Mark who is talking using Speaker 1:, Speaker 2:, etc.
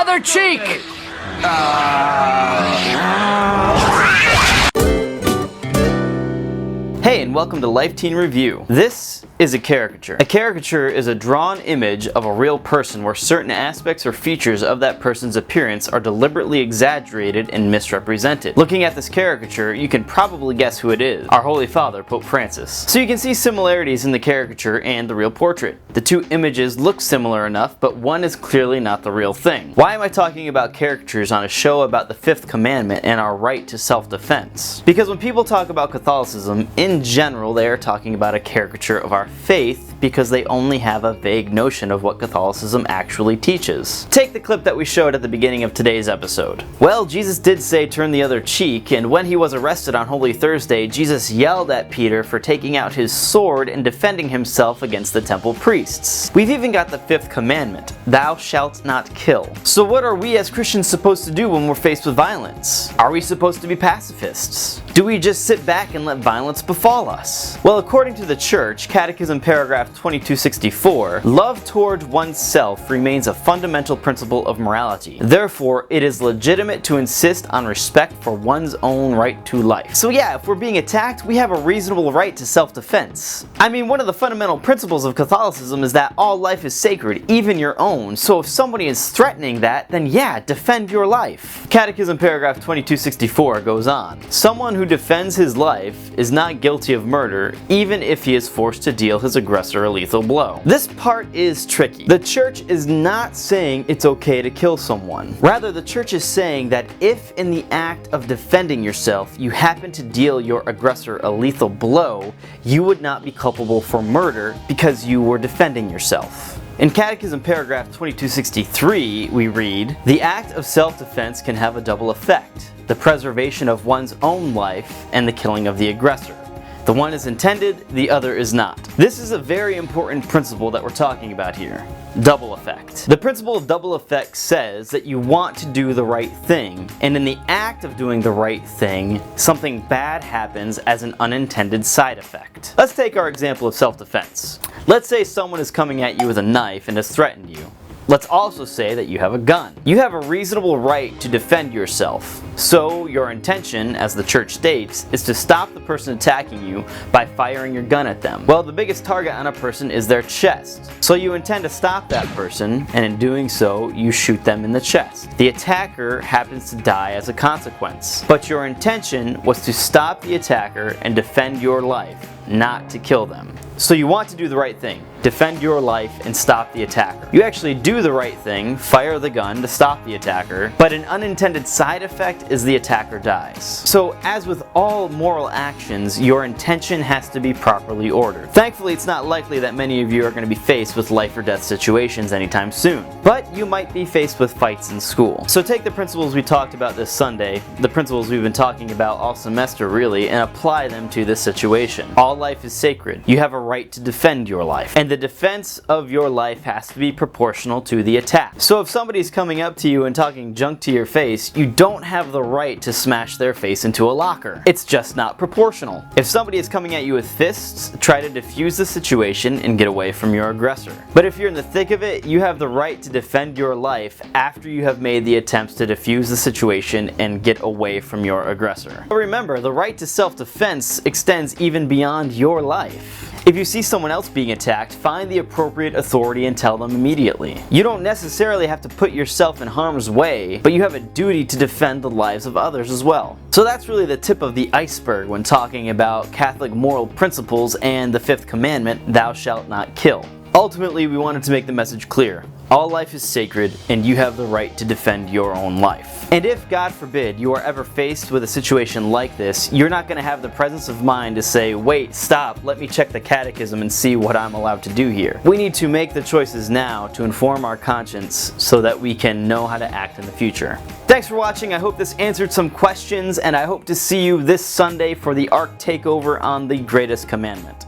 Speaker 1: other cheek!
Speaker 2: Hey, and welcome to Life Teen Review. This is a caricature. A caricature is a drawn image of a real person where certain aspects or features of that person's appearance are deliberately exaggerated and misrepresented. Looking at this caricature, you can probably guess who it is. Our Holy Father, Pope Francis. So you can see similarities in the caricature and the real portrait. The two images look similar enough, but one is clearly not the real thing. Why am I talking about caricatures on a show about the fifth commandment and our right to self-defense? Because when people talk about Catholicism, in general, they are talking about a caricature of our faith because they only have a vague notion of what Catholicism actually teaches. Take the clip that we showed at the beginning of today's episode. Well, Jesus did say turn the other cheek, and when he was arrested on Holy Thursday, Jesus yelled at Peter for taking out his sword and defending himself against the temple priests. We've even got the fifth commandment, thou shalt not kill. So what are we as Christians supposed to do when we're faced with violence? Are we supposed to be pacifists? Do we just sit back and let violence befall us? Well, according to the Church, Catechism paragraph 2264, love toward oneself remains a fundamental principle of morality. Therefore, it is legitimate to insist on respect for one's own right to life. So yeah, if we're being attacked, we have a reasonable right to self-defense. I mean, one of the fundamental principles of Catholicism is that all life is sacred, even your own. So if somebody is threatening that, then yeah, defend your life. Catechism paragraph 2264 goes on. Someone who defends his life is not guilty of murder, even if he is forced to deal his aggressor a lethal blow. This part is tricky. The Church is not saying it's okay to kill someone. Rather, the Church is saying that if in the act of defending yourself you happen to deal your aggressor a lethal blow, you would not be culpable for murder because you were defending yourself. In Catechism paragraph 2263, we read, the act of self-defense can have a double effect, the preservation of one's own life and the killing of the aggressor. The one is intended, the other is not. This is a very important principle that we're talking about here. Double effect. The principle of double effect says that you want to do the right thing, and in the act of doing the right thing, something bad happens as an unintended side effect. Let's take our example of self-defense. Let's say someone is coming at you with a knife and has threatened you. Let's also say that you have a gun. You have a reasonable right to defend yourself. So your intention, as the Church states, is to stop the person attacking you by firing your gun at them. Well, the biggest target on a person is their chest. So you intend to stop that person, and in doing so, you shoot them in the chest. The attacker happens to die as a consequence. But your intention was to stop the attacker and defend your life, not to kill them. So you want to do the right thing. Defend your life and stop the attacker. You actually do the right thing, fire the gun to stop the attacker, but an unintended side effect is the attacker dies. So as with all moral actions, your intention has to be properly ordered. Thankfully, it's not likely that many of you are going to be faced with life or death situations anytime soon, but you might be faced with fights in school. So take the principles we talked about this Sunday, the principles we've been talking about all semester really, and apply them to this situation. All life is sacred. You have a right to defend your life, and the defense of your life has to be proportional to the attack. So if somebody's coming up to you and talking junk to your face, you don't have the right to smash their face into a locker. It's just not proportional. If somebody is coming at you with fists, try to defuse the situation and get away from your aggressor. But if you're in the thick of it, you have the right to defend your life after you have made the attempts to defuse the situation and get away from your aggressor. But remember, the right to self-defense extends even beyond your life. If you see someone else being attacked, find the appropriate authority and tell them immediately. You don't necessarily have to put yourself in harm's way, but you have a duty to defend the lives of others as well. So that's really the tip of the iceberg when talking about Catholic moral principles and the fifth commandment, thou shalt not kill. Ultimately, we wanted to make the message clear. All life is sacred, and you have the right to defend your own life. And if, God forbid, you are ever faced with a situation like this, you're not going to have the presence of mind to say, wait, stop, let me check the catechism and see what I'm allowed to do here. We need to make the choices now to inform our conscience so that we can know how to act in the future. Thanks for watching. I hope this answered some questions, and I hope to see you this Sunday for the Ark Takeover on the Greatest Commandment.